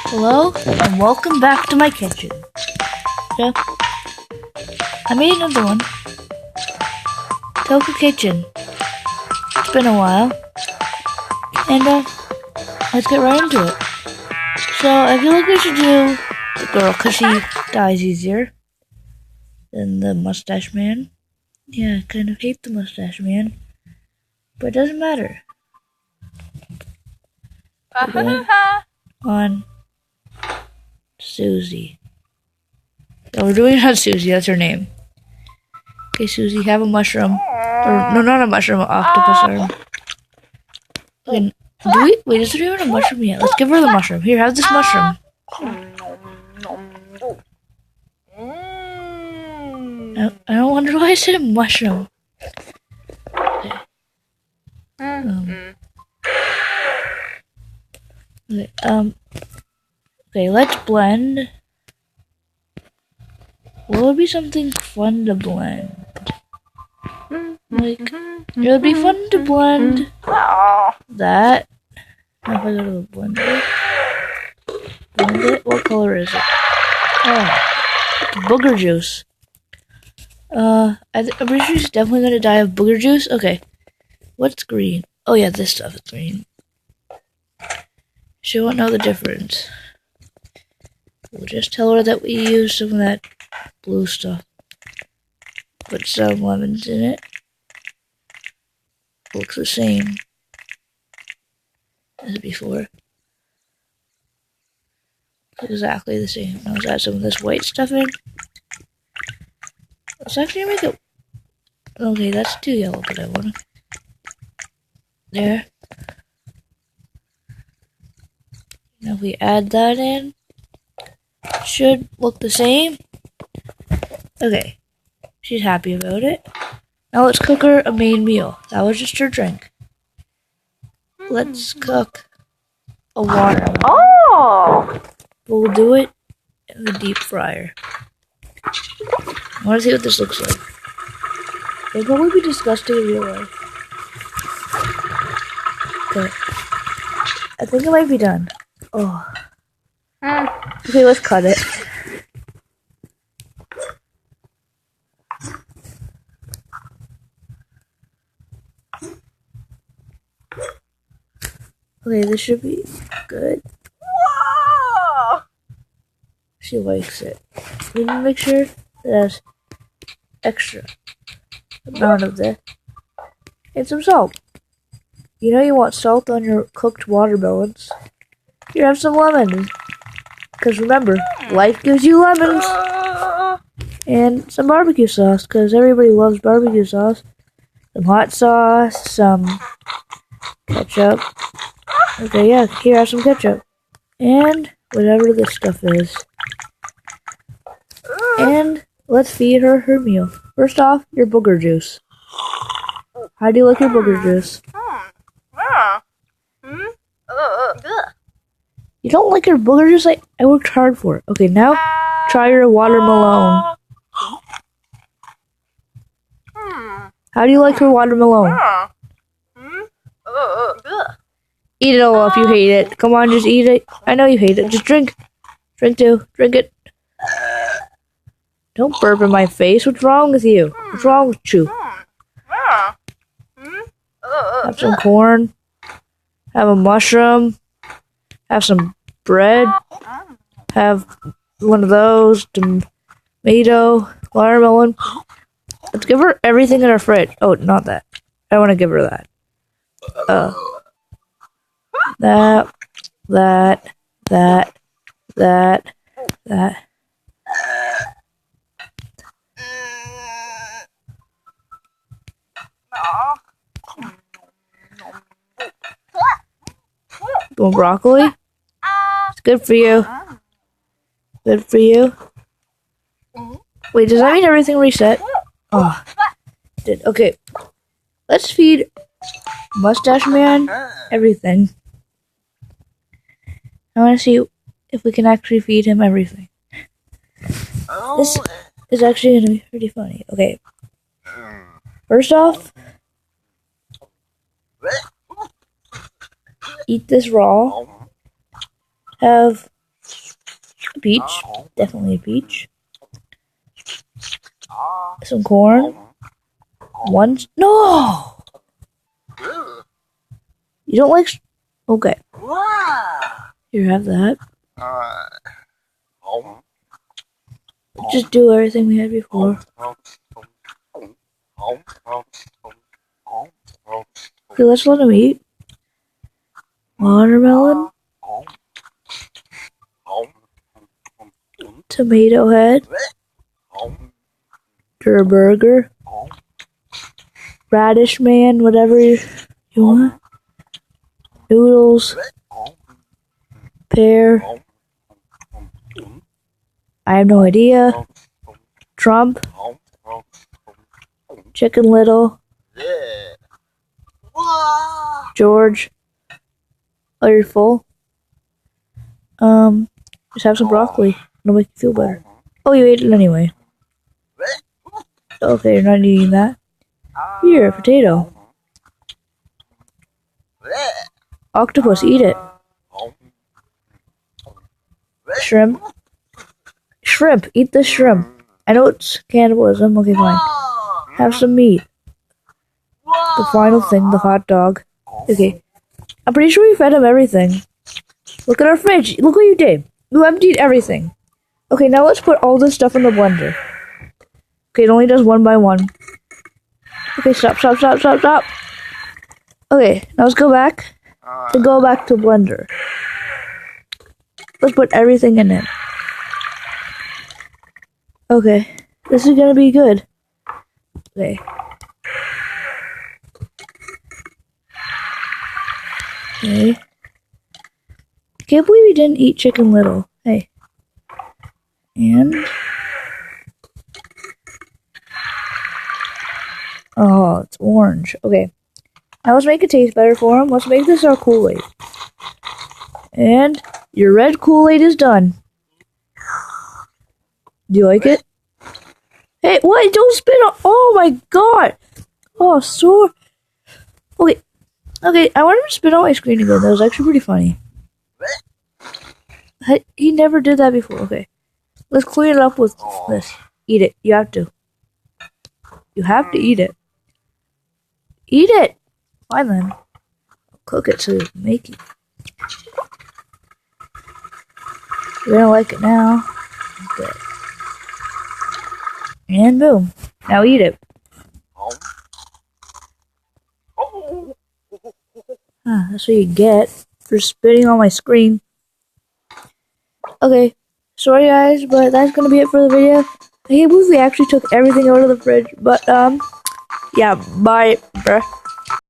Hello, and welcome back to my kitchen. So, I made another one. Toka Kitchen. It's been a while. And, let's get right into it. So, I feel like we should do the girl, because she dies easier than the mustache man. Yeah, I kind of hate the mustache man. But it doesn't matter. On Susie. No, we're doing it on Susie, that's her name. Okay, Susie, have a mushroom. Or, no, not a mushroom, an octopus arm. Okay, wait, is there even a mushroom yet? Let's give her the mushroom. Here, have this mushroom. I don't wonder why I said a mushroom. Okay. Okay, let's blend. What would be something fun to blend? Like, it would be fun to blend that. Now if I go to the blender, blend it. What color is it? Oh, it's booger juice. I'm pretty sure she's definitely gonna die of booger juice. Okay, what's green? Oh yeah, this stuff is green. She won't know the difference. We'll just tell her that we used some of that blue stuff. Put some lemons in it. Looks the same as before. Exactly the same. Now let's add some of this white stuff in. Let's actually make it. Okay, that's too yellow, but I want to. There. Now if we add that in, it should look the same. Okay, she's happy about it. Now let's cook her a main meal. That was just her drink. Let's cook a watermelon. Oh! We'll do it in the deep fryer. I want to see what this looks like. It'll probably be disgusting in real life. Okay. I think it might be done. Oh. Okay, let's cut it. Okay, this should be good. Whoa! She likes it. We need to make sure it has extra amount of this. And some salt. You know you want salt on your cooked watermelons. Here, have some lemons. Because remember, life gives you lemons. And some barbecue sauce, because everybody loves barbecue sauce. Some hot sauce, some ketchup. Okay, yeah, here, have some ketchup. And whatever this stuff is. And let's feed her her meal. First off, your booger juice. How do you like your booger juice? You don't like your booger juice? I worked hard for it. Okay, now try your watermelon. How do you like your watermelon? Eat it all up, you hate it. Come on, just eat it. I know you hate it. Just drink. Drink too. Drink it. Don't burp in my face. What's wrong with you? What's wrong with you? Have some corn. Have a mushroom. Have some bread. Have one of those. Tomato. Watermelon. Let's give her everything in her fridge. Oh, not that. I want to give her that. That. You want broccoli? It's good for you. Good for you. Wait, does that mean everything reset? Oh, it did. Okay. Let's feed Mustache Man everything. I want to see if we can actually feed him everything. This is actually going to be pretty funny. Okay. First off, eat this raw. Have A peach. Definitely a peach. Some corn. No! You don't like... Okay. Here, have that. Just do everything we had before. Okay, let's let him eat. Watermelon. Tomato head. Burger. Radish man, whatever you want. Noodles. Pear. I have no idea. Trump. Chicken Little. George. Oh, you're full? Just have some broccoli. It'll make you feel better. Oh, you ate it anyway. Okay, you're not eating that. Here, potato. Octopus, eat it. Shrimp. Shrimp, eat the shrimp. I know it's cannibalism. Okay, fine. Have some meat. The final thing, the hot dog. Okay. I'm pretty sure we fed him everything. Look at our fridge. Look what you did. You emptied everything. Okay, now let's put all this stuff in the blender. Okay, it only does one by one. Okay, stop. Okay, now let's go back. Go back to blender. Let's put everything in it. Okay, this is gonna be good. Okay. Okay. Can't believe we didn't eat Chicken Little. Hey. And... oh, it's orange. Okay. Now let's make it taste better for him. Let's make this our Kool-Aid. And your red Kool-Aid is done. Do you like it? Hey, what? Don't spit on... oh my god! Oh, so... okay. Okay, I want him to spit on my screen again. That was actually pretty funny. He never did that before. Okay. Let's clean it up with this. Eat it. You have to. You have to eat it. Eat it! Fine then. I'll cook it to make it. You're gonna like it now. Okay. And boom. Now eat it. That's what you get for spitting on my screen. Okay. Sorry guys, but that's gonna be it for the video. I can't believe we actually took everything out of the fridge. But, yeah, bye, bruh.